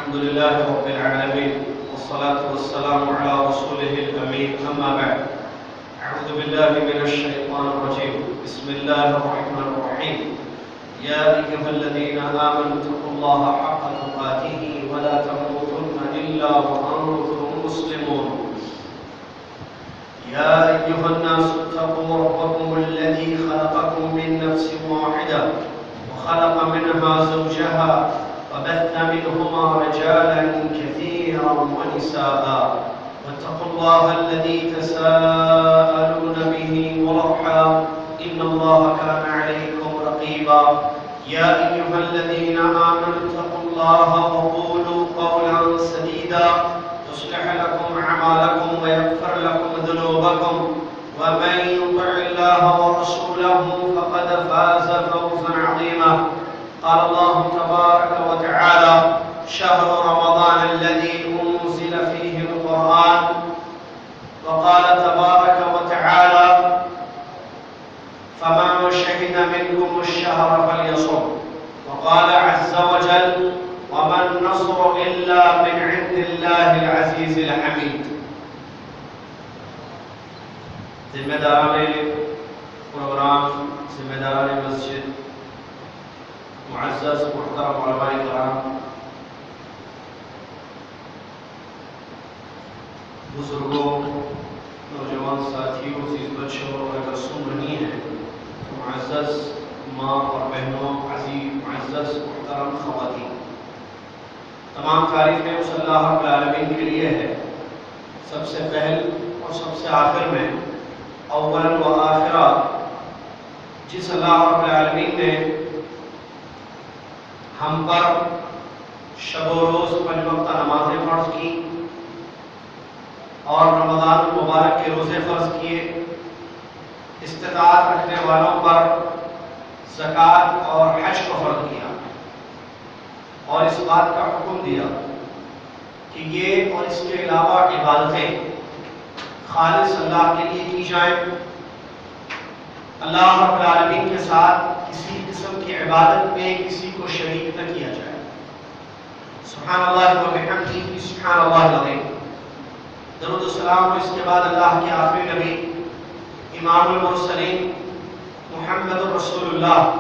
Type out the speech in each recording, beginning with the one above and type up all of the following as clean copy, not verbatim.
الحمد لله رب العالمين والصلاة والسلام على رسوله الأمين أما بعد أعوذ بالله من الشيطان الرجيم بسم الله الرحمن الرحيم يا أيها الذين آمنوا اتقوا الله حق تقاته ولا تموتن إلا وأنتم مسلمون يا أيها الناس اتقوا ربكم الذي خلقكم من نفس واحدة وخلق منها زوجها وبث منهما رجالا كثيرا ونساء واتقوا الله الذي تساءلون به والأرحام إن الله كان عليكم رقيبا يا أيها الذين آمنوا اتقوا الله وقولوا قولا سديدا يصلح لكم أعمالكم ويغفر لكم ذنوبكم ومن يطع الله ورسوله فقد فاز فوزا عظيما قال الله تبارك وتعالى شهر رمضان الذي أنزل فيه القرآن وقال تبارك وتعالى فمن شهد منكم الشهر فليصم وقال عز وجل وما النصر إلا من عند الله العزيز الحميد ذمہ داران پروگرام ذمہ داران مسجد معزز محترم علماء کرام بزرگوں نوجوان ساتھیوں عزیز بچوں اگر سن رہی ہیں تو معزز ماں اور بہنوں عزیز معزز محترم خواتین تمام تعریفیں اس اللہ رب العالمین کے لیے ہے سب سے پہل اور سب سے آخر میں اولا و آخرہ جس اللہ رب العالمین نے ہم پر شب و روز 5 وقت نمازیں فرض کی اور رمضان المبارک کے روزے فرض کیے استطاعت رکھنے والوں پر زکوٰۃ اور حج کو فرض کیا اور اس بات کا حکم دیا کہ یہ اور اس کے علاوہ عبادتیں خالص اللہ کے لیے کی جائیں اللہ رب العالمین کے ساتھ کسی قسم کی عبادت میں کسی کو شریک نہ کیا جائے سبحان اللہ و بحمدہ سبحان اللہ العظیم درود و سلام اس کے بعد اللہ کے آخری نبی امام المرسلین محمد رسول اللہ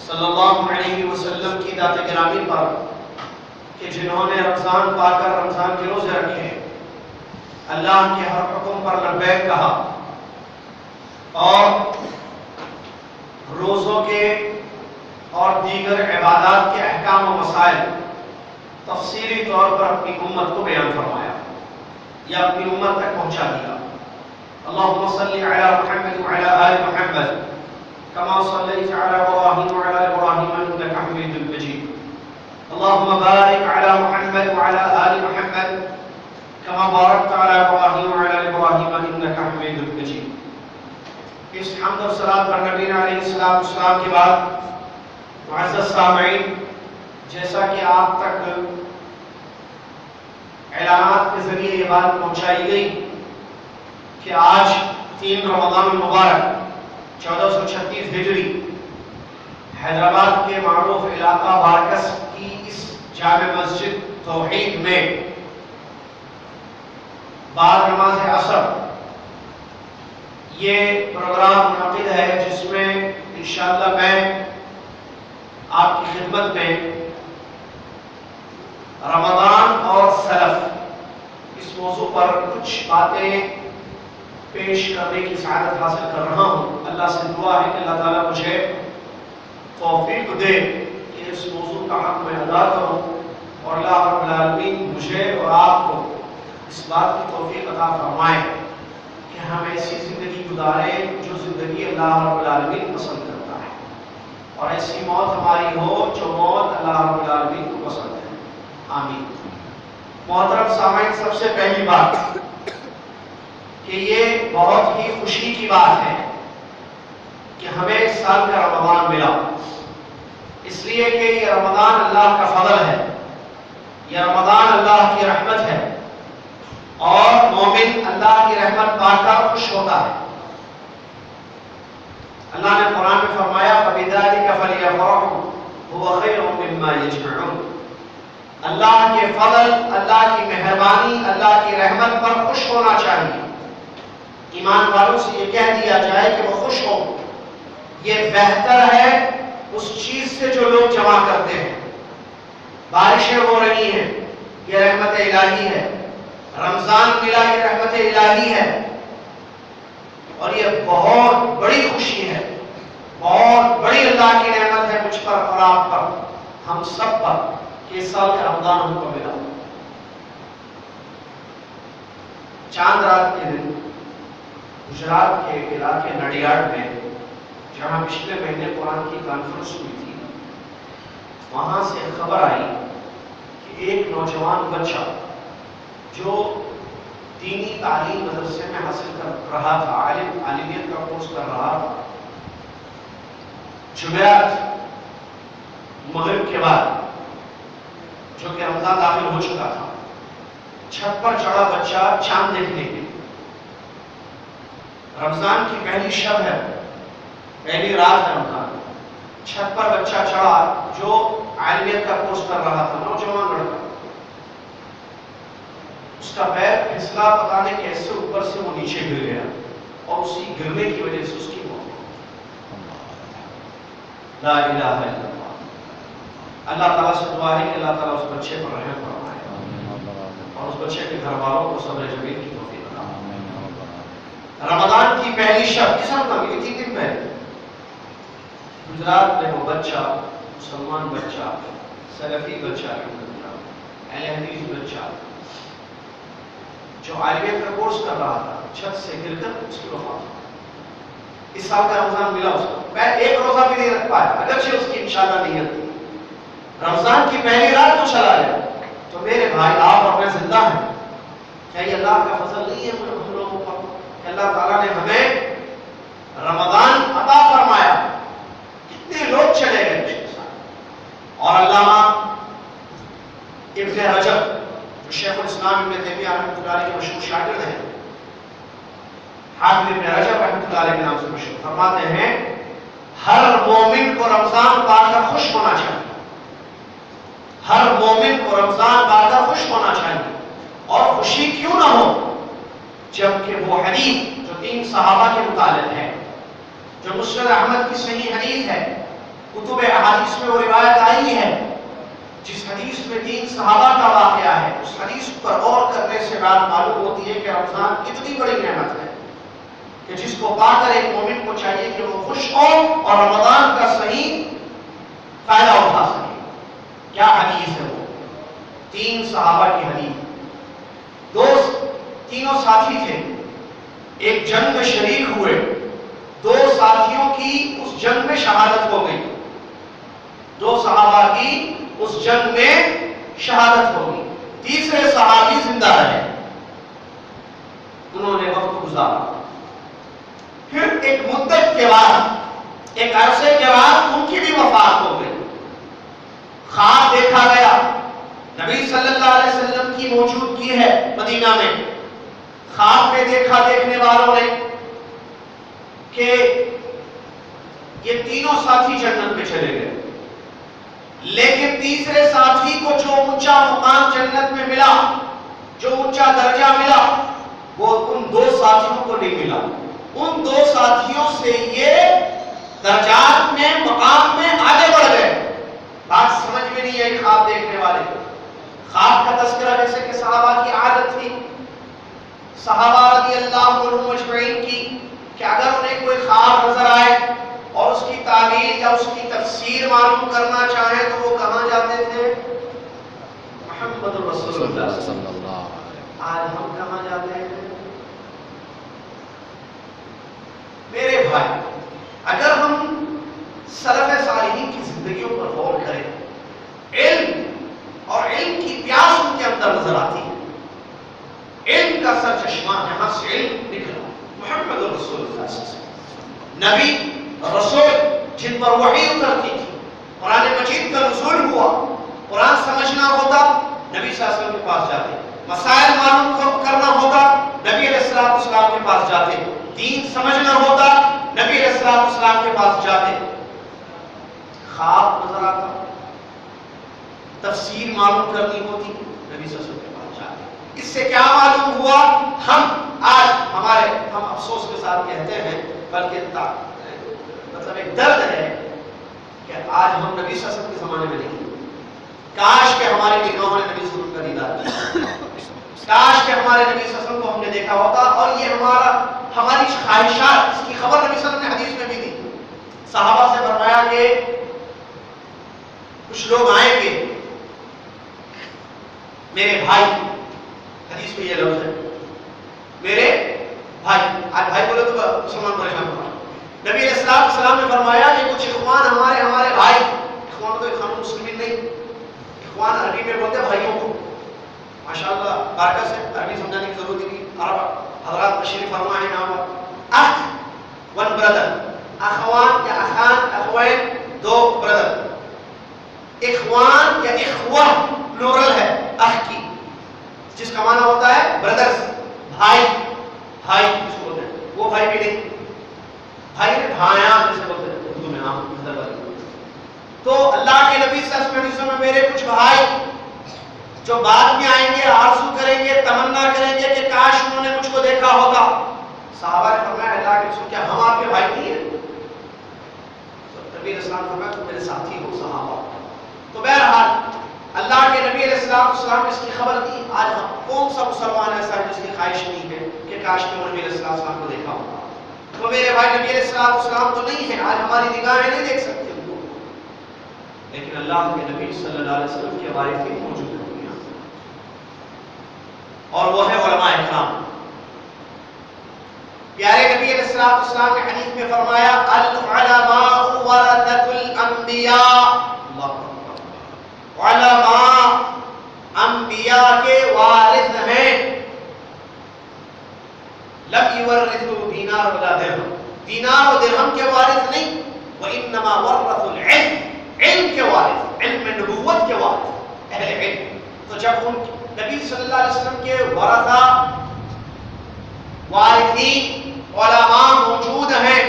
صلی اللہ علیہ وسلم کی ذات گرامی پر کہ جنہوں نے رمضان پا کر رمضان کے روزے رکھے اللہ کے ہر حکم پر لبیک کہا اور روزوں کے اور دیگر عبادات کے احکام و مسائل تفصیلی طور پر اپنی امت کو بیان فرمایا یا اپنی امت تک پہنچا دیا اللہم صلی علی محمد وعلی آل محمد کما صلیت علی ابراہیم وعلی ابراہیم انک حمید مجید اللہم بارک علی محمد وعلی آل محمد کما بارکت علی ابراہیم وعلی ابراہیم انک حمید مجید اس حمد و صلاۃ پر نبی علیہ السلام کے بعد معزز سامعین جیسا کہ آپ تک اعلانات کے ذریعے یہ بات پہنچائی گئی کہ آج 3 رمضان المبارک 1436 ہجری حیدرآباد کے معروف علاقہ بارکس کی اس جامع مسجد توحید میں بعد نماز عصر یہ پروگرام منعقد ہے جس میں انشاءاللہ میں آپ کی خدمت میں رمضان اور سلف اس موضوع پر کچھ باتیں پیش کرنے کی سعادت حاصل کر رہا ہوں اللہ سے دعا ہے کہ اللہ تعالیٰ مجھے توفیق دے کہ اس موضوع کا حق میں ادا کروں اور اللہ رب العالمین مجھے اور آپ کو اس بات کی توفیق عطا فرمائے کہ ہم ایسی زندگی گزاریں جو زندگی اللہ رب العالمین پسند کرتا ہے اور ایسی موت ہماری ہو جو موت اللہ رب العالمین کو پسند ہے آمین محترم سامعین سب سے پہلی بات کہ یہ بہت ہی خوشی کی بات ہے کہ ہمیں اس سال کا رمضان ملا اس لیے کہ یہ رمضان اللہ کا فضل ہے یہ رمضان اللہ کی رحمت ہے اور مومن اللہ کی رحمت پا کر خوش ہوتا ہے اللہ نے قرآن میں فرمایا فَبِذَلِكَ فَلْيَفْرَحُوا هُوَ خَيْرٌ مِّمَّا يَجْمَعُونَ اللہ کے فضل، اللہ کی مہربانی، اللہ کی رحمت پر خوش ہونا چاہیے۔ ایمان والوں سے یہ کہہ دیا جائے کہ وہ خوش ہوں، یہ بہتر ہے اس چیز سے جو لوگ جمع کرتے ہیں۔ بارشیں ہو رہی ہیں، یہ رحمت الہی ہے۔ رمضان ملا، یہ رحمت الہی ہے، اور یہ بہت بڑی خوشی ہے، بہت بڑی اللہ کی نعمت ہے مجھ پر اور آپ پر، ہم سب پر، کہ اس سال کا رمضان ہم کو ملا۔ چاند رات کے دن گجرات کے علاقے نڈیاڈ میں، جہاں پچھلے مہینے قرآن کی کانفرنس ہوئی تھی، وہاں سے خبر آئی کہ ایک نوجوان بچہ جو دینی تعلیم مدرسے میں حاصل کر رہا تھا، عالمیت کا کورس کر رہا تھا، جمعرات مغرب کے بعد، جو کہ رمضان داخل ہو چکا تھا، چھت پر چڑھا بچہ چاند دیکھنے کے۔ رمضان کی پہلی شب ہے، پہلی رات ہے رمضان، چھت پر بچہ چڑھا جو عالمیت کا کورس کر رہا تھا، نوجوان لڑکا۔ اس کا پیر پھسلا، پتہ نہیں کیسے اوپر سے وہ نیچے گر گیا، اور اسی گرنے کی وجہ سے اس کی موت ہو گئی۔ لا الہ الا اللہ۔ اللہ تعالیٰ سے دعا ہے کہ اللہ تعالیٰ اس بچے پر رحم فرمائے، اور اس بچے کے گھر والوں کو صبر جمیل کی توفیق عطا۔ رمضان کی پہلی شب جس ہم ملی 3 دن پہلے گجرات میں وہ بچہ، مسلمان بچہ، سلفی بچہ، اہل حدیث بچہ، جو عالمیت کا کورس کر رہا تھا، چھت سے گر کر اس کی وفات ہوئی۔ اس سال کا رمضان ملا اس کو، ایک روزہ بھی نہیں رکھ پایا، اگرچہ اس کی انشاءاللہ نیت تھی۔ رمضان کی پہلی رات کو چلا گیا۔ تو میرے بھائی، آپ اور میں زندہ ہیں، کیا یہ اللہ کا فضل نہیں ہے ہم لوگوں پر کہ اللہ تعالیٰ نے ہمیں رمضان عطا فرمایا؟ کتنے لوگ چلے گئے اس کے ساتھ۔ اور علامہ ابن رجب، جو شیخ الاسلام ابن تیمیہ رحمۃ اللہ علیہ کے مشہور شاگرد ہیں، حافظ ابن رجب رحمۃ اللہ علیہ کے نام سے مشہور، فرماتے ہیں ہر مومن کو رمضان پا کر خوش ہونا چاہیے، ہر مومن کو رمضان پا کر خوش ہونا چاہیے۔ اور خوشی کیوں نہ ہو جبکہ وہ حدیث جو 3 صحابہ کے متعلق ہے، جو مسند احمد کی صحیح حدیث ہے، کتب احادیث میں وہ روایت آئی ہے، جس حدیث میں 3 صحابہ کا واقعہ ہے، اس حدیث پر غور کرنے سے بات معلوم ہوتی ہے کہ رمضان کتنی بڑی نعمت ہے کہ جس کو پا کر ایک مومن کو چاہیے کہ وہ خوش ہو اور رمضان کا صحیح فائدہ اٹھا سکے۔ کیا حدیث ہے وہ؟ 3 صحابہ کی حدیث۔ تینوں ساتھی تھے، ایک جنگ میں شریک ہوئے، 2 ساتھیوں کی اس جنگ میں شہادت ہو گئی، 2 صحابہ کی اس جنگ میں شہادت ہو گئی، تیسرے صحابی زندہ رہے، انہوں نے وقت گزارا۔ پھر ایک مدت کے بعد، ایک عرصے کے بعد ان کی بھی وفات ہو گئی۔ خواب دیکھا گیا، نبی صلی اللہ علیہ وسلم کی موجودگی ہے مدینہ میں، خواب میں دیکھا دیکھنے والوں نے کہ یہ تینوں ساتھی جنت میں چلے گئے، لیکن تیسرے ساتھی کو جو اونچا مقام جنت میں ملا، جو اونچا درجہ ملا، وہ ان 2 ساتھیوں کو نہیں ملا۔ ان 2 ساتھیوں سے یہ درجات میں، مقام میں آگے بڑھ گئے۔ بات سمجھ میں نہیں آئی خواب دیکھنے والے کو۔ خواب کا تذکرہ جیسے کہ صحابہ کی عادت تھی، صحابہ رضی اللہ عنہم اجمعین کی، کہ اگر انہیں کوئی خواب نظر آئے اور اس کی تعبیر یا اس کی تفسیر معلوم کرنا چاہیں تو وہ کہاں جاتے تھے؟ محمد رسول اللہ صلی اللہ علیہ وسلم۔ آج ہم کہاں جاتے ہیں؟ میرے بھائی، اگر ہم سلف صالحین کی زندگیوں پر غور کریں، علم اور علم کی پیاس ان کے اندر نظر آتی ہے۔ علم کا سرچشمہ جہاں سے علم نکلا، محمد رسول اللہ صلی اللہ علیہ وسلم، نبی رسول جن پر وحی اترتی تھی، قرآن مجید کا نزول ہوا، قرآن سمجھنا ہوتا نبی صلی اللہ علیہ وسلم کے پاس جاتے، مسائل معلوم کرنا ہوتا نبی علیہ السلام کے پاس جاتے، دین سمجھنا ہوتا نبی علیہ السلام کے پاس جاتے۔ خواب نظر آتا، تفسیر معلوم کرنی ہوتی نبی صلی اللہ علیہ وسلم کے پاس جاتے. اس سے کیا معلوم ہوا؟ ہم افسوس کے ساتھ کہتے ہیں، بلکہ مطلب ایک درد ہے کہ آج ہم نبی صلی اللہ علیہ وسلم کے زمانے میں نہیں. کاش کہ ہمارے نگاہوں نے نبی صلی اللہ علیہ وسلم کا دیدار کیا، کاش کہ ہمارے نبی صلی اللہ علیہ وسلم کو ہم نے دیکھا ہوتا. اور یہ ہماری خواہشات، اس کی خبر نبی صلی اللہ علیہ وسلم نے حدیث میں بھی دی. صحابہ سے فرمایا کہ کچھ لوگ آئیں گے میرے بھائی، حدیث میں یہ لفظ ہے میرے بھائی. آج بھائی بولے تو مسلمان پریشان ہوگا. نبی علیہ السلام نے فرمایا کہ کچھ اخوان ہمارے بھائی، اخوان تو اخوان مسلمین نہیں، اخوان عربی میں بولتے بھائیوں کو. ماشاءاللہ برکت سے عربی سمجھانے کی ضرورت نہیں. عرب حضرات تشریف فرما ہے یہاں پر. اخ ون بردر، اخوان یا اخان، اخوین دو بردر. اخوان یا اخوہ پلورل ہے اخ کی، جس کا معنی ہوتا ہے بردرز، بھائی. بھائی کس کو بولتے ہیں؟ وہ بھائی بھی نہیں، بھائی نے بھائیاں جسے بولتے ہیں اردو میں عام حضر والی. تو اللہ کے نبی صلی اللہ علیہ وسلم میں میرے کچھ بھائی جو بعد میں آئیں گے، آرزو کریں گے، تمنا کریں گے کہ کاش انہوں نے مجھ کو دیکھا ہوتا. صحابہ نے فرمایا اللہ کے رسول کیا ہم آپ کے بھائی نہیں ہیں؟ تو نبی علیہ السلام نے فرمایا تم میرے ساتھی ہو صحابہ. تو بہرحال اللہ کے نبی علیہ السلام نے اس کی خبر دی. آج ہم کون سا مسلمان ایسا ہے جس کی خواہش نہیں ہے کہ کاش کہ نبی علیہ السلام کو دیکھا ہوتا؟ تو میرے بھائی نبی علیہ السلام تو نہیں ہے، آج ہماری نگاہیں نہیں دیکھ سکتے ان کو، لیکن اللہ کے نبی صلی اللہ علیہ وسلم کے وارثین موجود ہیں دنیا میں، اور وہ ہے علماء اکرام. پیارے نبی علیہ السلام نے حدیث میں فرمایا العلماء ورثۃ الانبیاء. علماء انبیاء کے وارث ہیں. لم یورثوا دینار ولا درہم، دینار و درہم کے وارث نہیں، وانما ورثوا العلم، علم کے وارث، علم نبوت کے وارث، اہل علم. تو جب ان نبی صلی اللہ علیہ وسلم کے ورثہ، وارثین، علماء موجود ہیں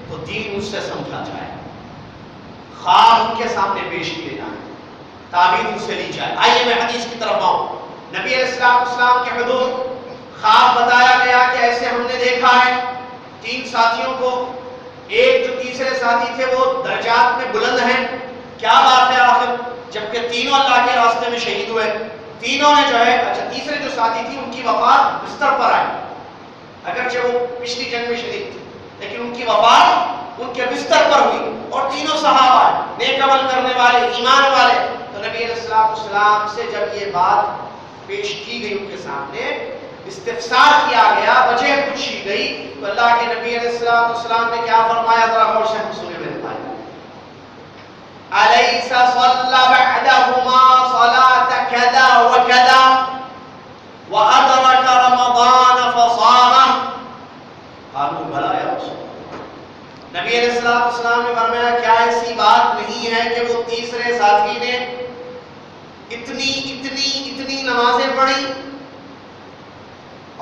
تو دین اس سے سمجھا جائے، خواب ان کے سامنے پیش کیے جائیں، تعبیر ان سے لی جائے. آئیے میں حدیث کی طرف آؤں. نبی علیہ السلام کے حضور خواب بتایا گیا کہ ایسے ہم نے دیکھا ہے 3 ساتھیوں کو، ایک جو تیسرے ساتھی تھے وہ درجات میں بلند ہیں. کیا بات ہے آخر، جبکہ تینوں اللہ کے راستے میں شہید ہوئے، تینوں نے جو ہے، اچھا تیسرے جو ساتھی تھی ان کی وفات بستر پر آئی، اگرچہ وہ پچھلی جنگ میں شہید تھی لیکن ان کی وفات ان کے بستر پر ہوئی، اور تینوں صحابہ نیک عمل کرنے والے، ایمان والے. تو نبی علیہ السلام سے جب یہ بات پیش کی گئی، ان کے سامنے استفسار کیا گیا، وجہ پوچھی گئی، تو اللہ کے نبی علیہ السلام نے کیا فرمایا؟ ذرا غور سے ہم سنیں میرے بھائی. الیس صلی بعدہما صلاة کذا وکذا وادرک رمضان فصامہ. قالوا بلا یا رسول اللہ. نبی علیہ السلام نے فرمایا کیا ایسی بات نہیں ہے کہ وہ تیسرے ساتھی نے اتنی نمازیں پڑھی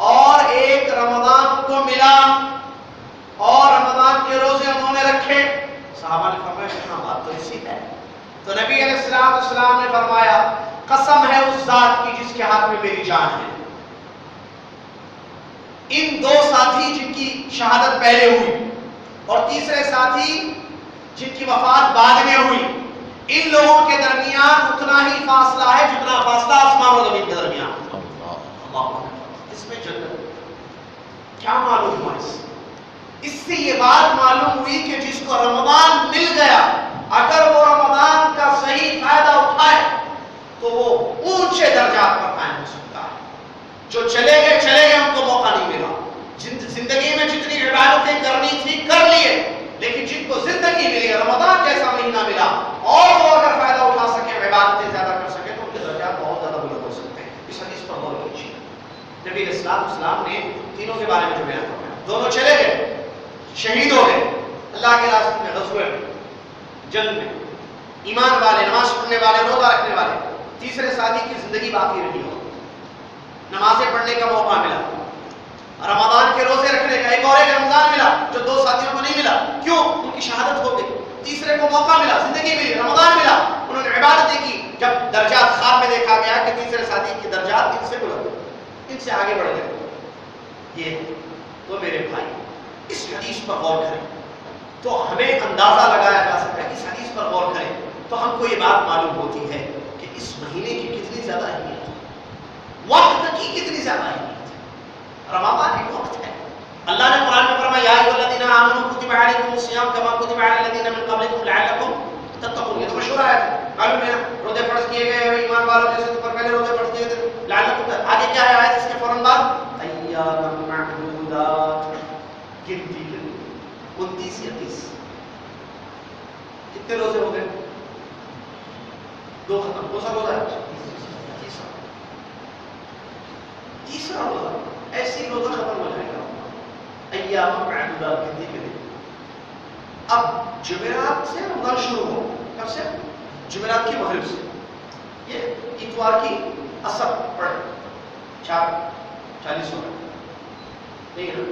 اور ایک رمضان کو ملا اور رمضان کے روزے انہوں نے رکھے؟ صحابہ نے فرمایا ہاں بات تو ایسی ہے. تو نبی علیہ السلام نے فرمایا قسم ہے اس ذات کی جس کے ہاتھ میں میری جان ہے، ان 2 ساتھی جن کی شہادت پہلے ہوئی اور تیسرے ساتھی جن کی وفات بعد میں ہوئی، ان لوگوں کے درمیان اتنا ہی فاصلہ ہے جتنا فاصلہ آسمان و زمین کے درمیان. اس میں جنت. کیا معلوم ہوا اس سے یہ بات معلوم ہوئی کہ جس کو رمضان مل گیا، اگر وہ رمضان کا صحیح فائدہ اٹھائے تو وہ اونچے درجات پر قائم ہو سکتا ہے. جو چلے گئے ان کو موقع نہیں ملا، زندگی میں جتنی عبادتیں کرنی تھی کر لیے، لیکن جن کو زندگی ملی، رمضان جیسا مہینہ ملا، اور وہ اگر فائدہ اٹھا سکے، عبادتیں زیادہ کر سکے، تو ان کے درجات بہت زیادہ بلند ہو سکتے ہیں. اس حدیث پر غور کیجیے. نبی علیہ السلام نے تینوں کے بارے میں جو بیان فرمایا، دونوں چلے گئے، شہید ہو گئے اللہ کے راستے میں، غزوے میں، جنگ میں، ایمان والے، نماز پڑھنے والے، روزہ رکھنے والے. تیسرے ساتھی کی زندگی باقی رہی ہو، نمازیں پڑھنے کا موقع ملا، رمضان کے روزے رکھنے کا ایک رمضان ملا جو 2 ساتھیوں کو نہیں ملا. کیوں؟ ان کی شہادت ہو گئی. تیسرے کو موقع ملا، زندگی ملی، رمضان ملا، انہوں نے عبادتیں کی، جب درجات خواب میں دیکھا گیا کہ تیسرے ساتھی کے درجات ان سے بلند، ان سے آگے بڑھ گئے. یہ تو میرے بھائی اس حدیث پر غور کریں تو ہمیں اندازہ لگایا جا سکتا ہے کہ اس حدیث پر غور کریں تو ہم کو یہ بات معلوم ہوتی ہے کہ اس مہینے کی کتنی زیادہ اہمیت ہے، وقت کی کتنی زیادہ اہمیت ہے. رمضان ایک وقت ہے. اللہ نے قرآن میں فرمایا یا ایھا الذین آمنوا کتب علیکم الصیام کما کتب علی الذین من قبلکم لعلکم تتقون. یہ تو مشہور آیت ہے، معلوم ہے روزے فرض کیے گئے ہیں ایمان والوں جیسے تو پہلے روزے فرض کیے تھے لعلکم. آگے کیا ہے آیت اس کے فوراً بعد ایام معدودات، گنتی 29 یا 30. کتنے روزے ہو گئے؟ 2 ختم. کون سا روزہ ہے؟ تیسرا روزہ. ایسی روزہ ختم ہو جائے گا ایام معدودات، گنتی کے دن. اب جمعرات سے رمضان شروع ہو، کب سے؟ جمعرات کی مغرب سے. یہ اتوار کی عصر پڑھے 4:40 ہو گئے. نہیں ہے نا؟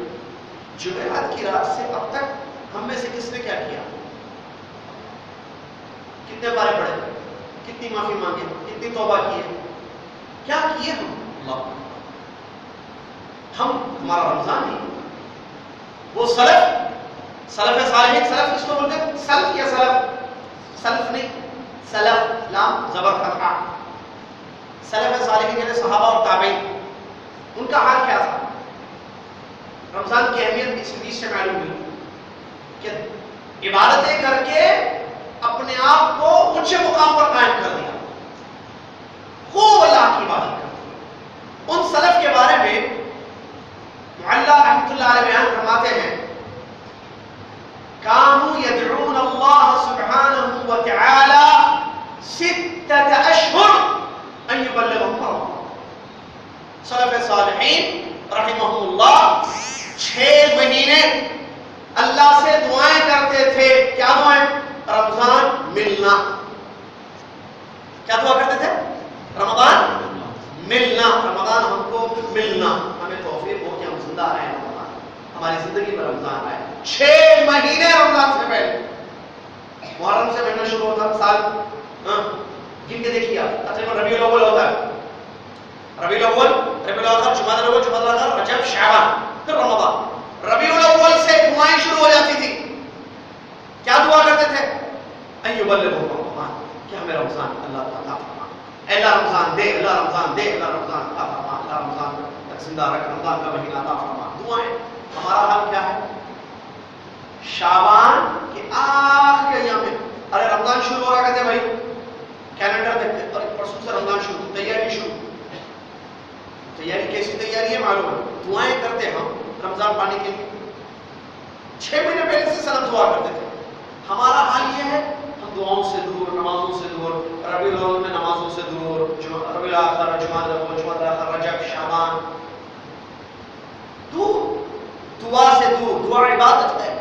جمعرات کی رات سے اب تک ہم میں سے کس نے کیا کیا؟ کتنے بارے پڑھے؟ کتنی معافی مانگے؟ کتنی توبہ کی ہے؟ کیا کیے ہم؟ اللہ ہمارا رمضان ہی وہ سلف صالحین. سلف کس کو بولتے ہیں؟ سلف یا سلف؟ سلف نہیں، سلف لام زبر فتحہ. سلف صالحین یعنی صحابہ اور تابعین. ان کا حال کیا تھا؟ رمضان کی اہمیت اس حدیث سے معلوم ہوئی کہ عبادتیں کر کے اپنے آپ کو اونچے مقام پر قائم کر دیا، خوب اللہ کی عبادت کر دی. ان سلف کے بارے میں معلیٰ رحمۃ اللہ علیہ بیان فرماتے ہیں کانوا یدعون اللہ سبحانہ وتعالی 6 اشہر ان یبلغهم رمضان. سلف صالحین رحمہم اللہ 6 مہینے اللہ سے دعائیں کرتے تھے. کیا دعائیں؟ رمضان ملنا. کیا دعا کرتے تھے؟ رمضان ملنا. رمضان ہم کو ملنا، ہمیں توفیق ہو کہ ہم زندہ رہیں، رمضان ہماری زندگی میں رمضان آئے. 6 مہینے رمضان سے پہلے. محرم سے مہینہ شروع ہوتا ہے سال گن کے دیکھیے آپ. تقریباً ربیع الاول ہوتا ہے، ربیع الاول، ربیع الاخر، جمادی الاول، جمادی الاخر، رجب، شعبان، پھر رمضان. ربیع الاول سے دعائیں شروع ہو جاتی تھی. کیا دعا کرتے تھے؟ ان یبلغهم رمضان، کہ ہمیں رمضان اللہ تعالیٰ فرما. اے اللہ رمضان دے، اللہ رمضان دے، اللہ رمضان عطا فرما، اللہ رمضان تک زندہ رکھ، رمضان کا مہینہ عطا فرما. دعائیں. ہمارا حال کیا ہے؟ شعبان کے آخری ایام میں ارے رمضان شروع ہو رہا کہتے بھائی کیلنڈر دیکھتے اور پرسوں سے رمضان شروع، تیاری شروع. تیاری کیسی تیاری ہے معلوم ہے؟ دعائیں کرتے ہم رمضان پانے کے لیے. 6 مہینے پہلے سے سلف دعا کرتے تھے. ہمارا حال یہ ہے ہم دعاؤں سے دور، نمازوں سے دور، ربیع الاول میں نمازوں سے دور، ربیع الاخر، جمادی الاول، جمادی الاخر، رجب، شعبان، دور، دعا سے دور. دعا عبادت ہے،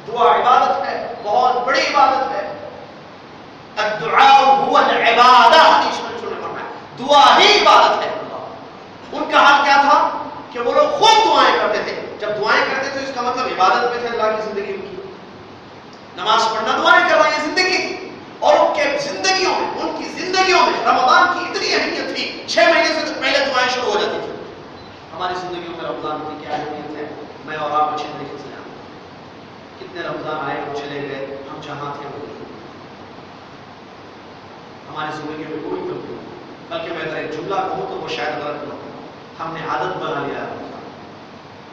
دعا عبادت ہے، بہت بڑی عبادت ہے. الدعاء هو العبادہ، حدیث میں سننے پر ہے دعا ہی عبادت ہے. ان کا حال کیا تھا کہ وہ لوگ خود دعائیں کرتے تھے. جب دعائیں کرتے تھے اس کا مطلب عبادت میں تھے. اللہ کی زندگی ان کی نماز پڑھنا، دعائیں کرنا یہ زندگی تھی. اور ان کے زندگیوں میں، ان کی زندگیوں میں رمضان کی اتنی اہمیت تھی 6 مہینے سے پہلے دعائیں شروع ہو جاتی تھی. ہماری زندگیوں میں رمضان کی کیا اہمیت ہے میں اور آپ اچھے طریقے سے جانتے ہیں. کتنے رمضان آئے اور چلے گئے، ہم جہاں تھے وہیں. ہماری زندگی میں کوئی تبدیلی نہیں. بلکہ میں اگر ایک جملہ کہوں تو وہ شاید غلط نہ ہو. ہم نے عادت بنا لیا ہے.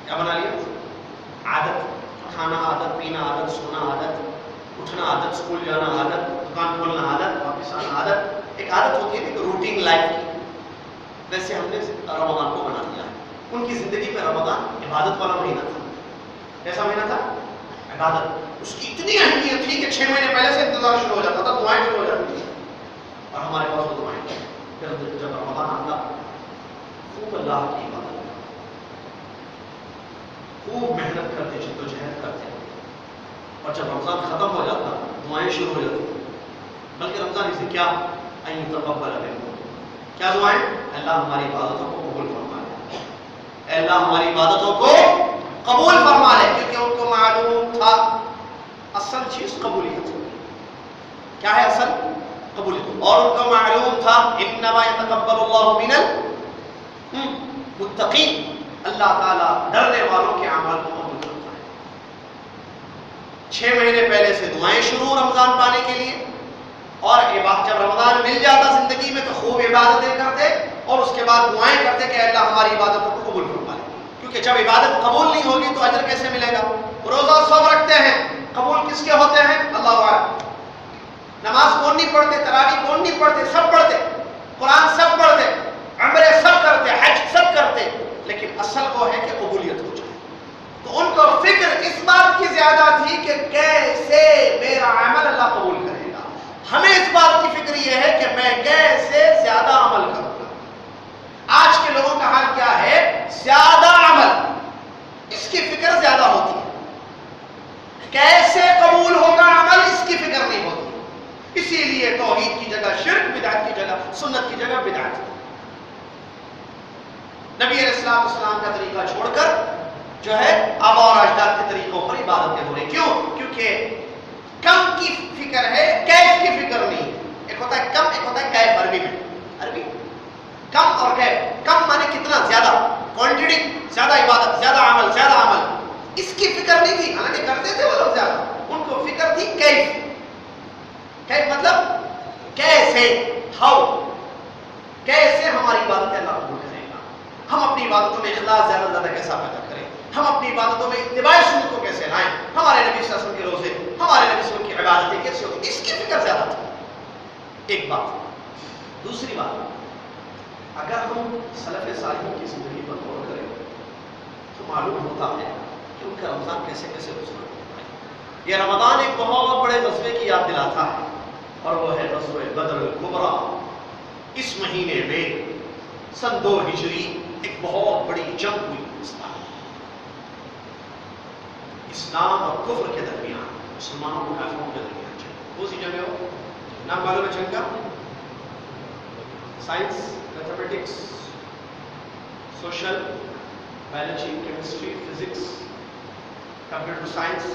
کیا بنا لیا؟ عادت. کھانا عادت، پینا عادت، سونا عادت، اٹھنا عادت، اسکول جانا عادت، دکان کھولنا عادت، واپس آنا عادت. ایک عادت ہوتی ہے کہ روٹین لائف کی، ویسے ہم نے رمضان کو بنا لیا ہے. ان کی زندگی میں رمضان عبادت والا مہینہ تھا. کیسا مہینہ تھا؟ عبادت. اس کی اتنی اہمیت تھی کہ 6 مہینے پہلے سے انتظار شروع ہو جاتا تھا، دعائیں شروع ہو جاتی تھی. اور ہمارے پاس وہ دعائیں تھیں. جب رمضان آتا خوب اللہ کی عبادت، خوب محنت کرتے، جدوجہد کرتے. اور جب رمضان ختم ہو جاتا دعائیں شروع ہو جاتی. بلکہ رمضان اسے کیا ان یتقبل منکم، کیا دعائیں؟ اللہ ہماری عبادتوں کو قبول فرما لے، اے اللہ ہماری عبادتوں کو قبول فرما لے. کیونکہ ان کو معلوم تھا اصل چیز قبولیت. کیا ہے اصل؟ قبول. اور ان کو معلوم تھا انما يتقبل الله من المتقین، اللہ تعالیٰ ڈرنے والوں کے اعمال کو قبول کرتا ہے. 6 مہینے پہلے سے دعائیں شروع رمضان پانے کے لیے، اور جب رمضان مل جاتا زندگی میں تو خوب عبادتیں کرتے اور اس کے بعد دعائیں کرتے کہ اللہ ہماری عبادتوں کو قبول فرما لے. کیونکہ جب عبادت قبول نہیں ہوگی تو اجر کیسے ملے گا؟ روزہ سب رکھتے ہیں، قبول کس کے ہوتے ہیں؟ اللہ اعلم. نماز کون نہیں پڑھتے، تراویح کون نہیں پڑھتے؟ سب پڑھتے، قرآن سب پڑھتے، عمرے سب کرتے، حج سب کرتے، لیکن اصل وہ ہے کہ قبولیت ہو جائے. تو ان کو فکر اس بات کی زیادہ تھی کہ کیسے میرا عمل اللہ قبول کرے گا. ہمیں اس بات کی فکر یہ ہے کہ میں کیسے زیادہ عمل کروں گا. آج کے لوگوں کا حال کیا ہے؟ زیادہ عمل، اس کی فکر زیادہ ہوتی ہے، کیسے قبول ہوگا عمل اس کی فکر نہیں ہوتی. اسی لیے توحید کی جگہ شرک، بدعت کی جگہ سنت کی جگہ بدعت. نبی علیہ السلام کا طریقہ چھوڑ کر جو ہے آبا اور اجداد کے طریقوں پر عبادتیں ہو رہی. کیوں؟ کیونکہ کم کی فکر ہے، کیف کی فکر نہیں. ایک ہوتا ہے کم، ایک ہوتا ہے کیف. عربی میں عربی کم اور کیف. کم مانے کتنا زیادہ، کوانٹٹی زیادہ، عبادت زیادہ، عمل زیادہ. عمل اس کی فکر نہیں تھی، حالانکہ کرتے تھے وہ لوگ زیادہ. ان کو فکر تھی کیف. کیف مطلب کیسے، ہاؤ، کیسے ہماری عبادت اللہ قبول کرے گا. ہم اپنی عبادتوں میں اخلاص زیادہ سے زیادہ کیسا پیدا کریں، ہم اپنی عبادتوں میں اتباع سنت کو کیسے لائیں، ہمارے نبی صلی اللہ علیہ وسلم کے روزے، ہمارے نبی صلی اللہ علیہ وسلم کی عبادتیں کیسے ہوتی، اس کی فکر زیادہ تھی. ایک بات. دوسری بات، اگر ہم سلف صالحین کی زندگی پر غور کریں تو معلوم ہوتا ہے کہ ان کا رمضان کیسے کیسے گزرا. یہ رمضان ایک بہت بڑے غزوے کی یاد دلاتا ہے، اور وہ ہے غزوہ بدر الکبریٰ. اس مہینے میں سن 2 ہجری ایک بہت بڑی جنگ ہوئی اسلام اور کفر کے درمیان، مسلمانوں کو کافروں کے درمیان جنگ. کون سی جنگ ہو؟ نام معلوم ہے جنگ کا؟ Science, mathematics, social, biology, chemistry, physics, computer science.